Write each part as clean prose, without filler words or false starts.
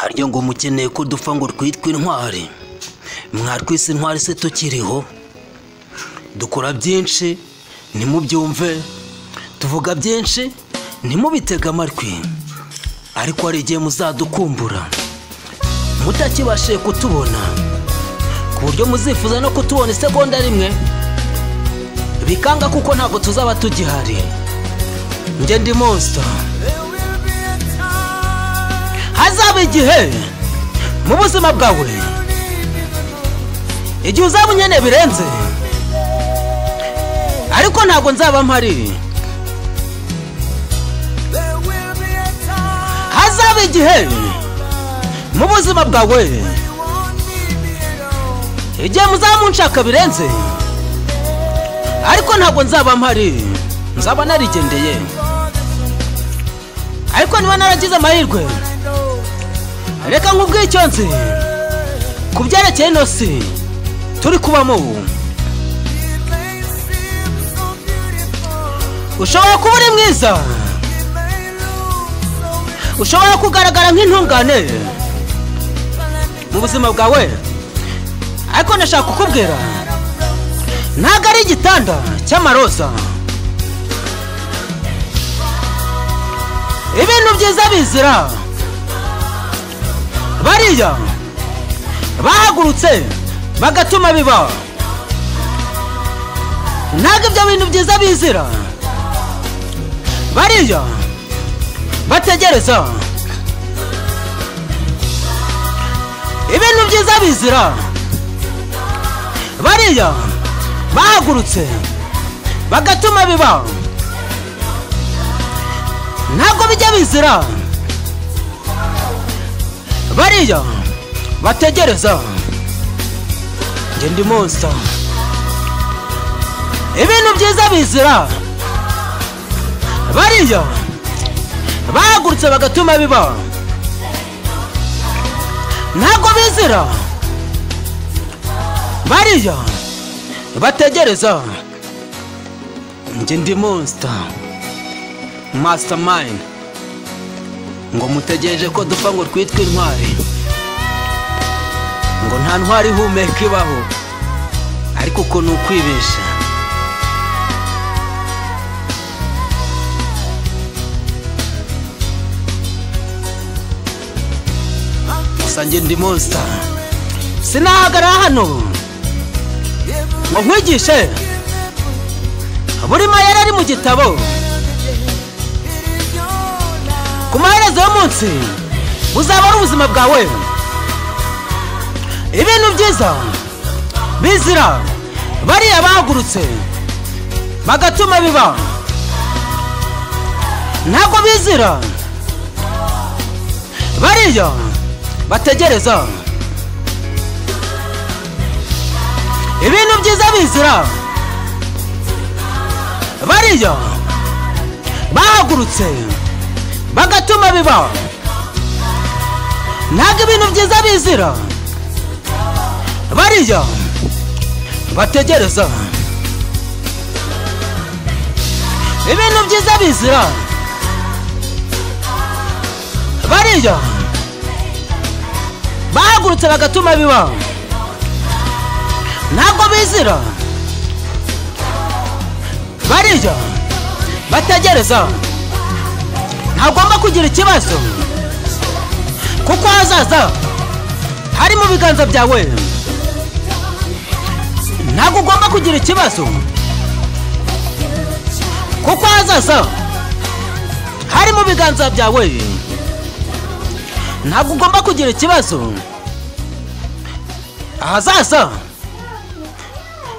haryo ngo mukeneye ko dupfa ngo twitwe intwari, mwarwise intwari se tukiriho? Dukora byinshi ntimubyumve, tuvuga byinshi ntimubitega amatwi, ariko hari igihe muzadukumbura mutakibashije kutubona, ku buryo muzifuza no kutubona isegonda rimwe bikanga, kuko ntabwo tuzaba tugihari. Njye ndi Monster. Hazaba igihe mu buzima bwawe igihe uzaba unyene birenze, ariko ntabwo nzaba mpari. Hazaba igihe mu buzima bwawe igihe muzaba munshaka birenze, ariko ntabwo nzaba mpari, nzaba narigendeye. Ariko niba naragize amahirwe, reka nkubwire icyo nzi ku byerekeye ino si turi kubamo. Ushobora kuba uri mwiza, ushobora kugaragara nk'intungane mu buzima bwawe, ariko ndashaka kukubwira ntabwo ari igitanda cy'amaroza. Ibintu byiza bizira. Bariya bahagurutse bagatuma biba, ntabwo ibyo bintu byiza bizira. Bariya bategereza. Ibintu byiza bizira. Bariya bahagurutse bagatuma biba, ntabwo bijya bizira. Bariya bategereza. Njye ndi Monster. Ibintu byiza bizira. Bariya bahagurutse bagatuma biba, ntabwo bizira. Bariya bategereza. Njye ndi Monster Mastermind. Ngo mutegereje ko dupfa ngo twitwe intwari, ngo nta ntwari ihumeka ibaho, ariko uko ni ukwibesha. Gusa njye ndi Monster. Sinahagarara hano ngo nkwigishe buri mayeri ari mu gitabo. Ku maherezo y'umunsi buzaba ari ubuzima bwawe. Ibintu byiza bizira. Bariya bahagurutse bagatuma biba, ntabwo bizira. Bariya bategereza. Ibintu byiza bizira. Bariya bahagurutse bagatuma biba, ntabwo ibintu byiza bizira. Bariya bategereza. Ibintu byiza bizira. Bariya bahagurutse bagatuma biba, ntabwo bizira. Bariya bategereza. Ntagomba kugira ikibazo, kuko hazaza hari mu biganza byawe. Ntabwo ugomba kugira ikibazo, kuko hazaza hari mu biganza byawe. Ntabwo ugomba kugira ikibazo, ahazaza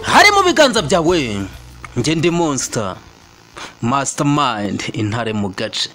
hari mu biganza byawe. Njye ndi Monster Mastermind, intare mu gace.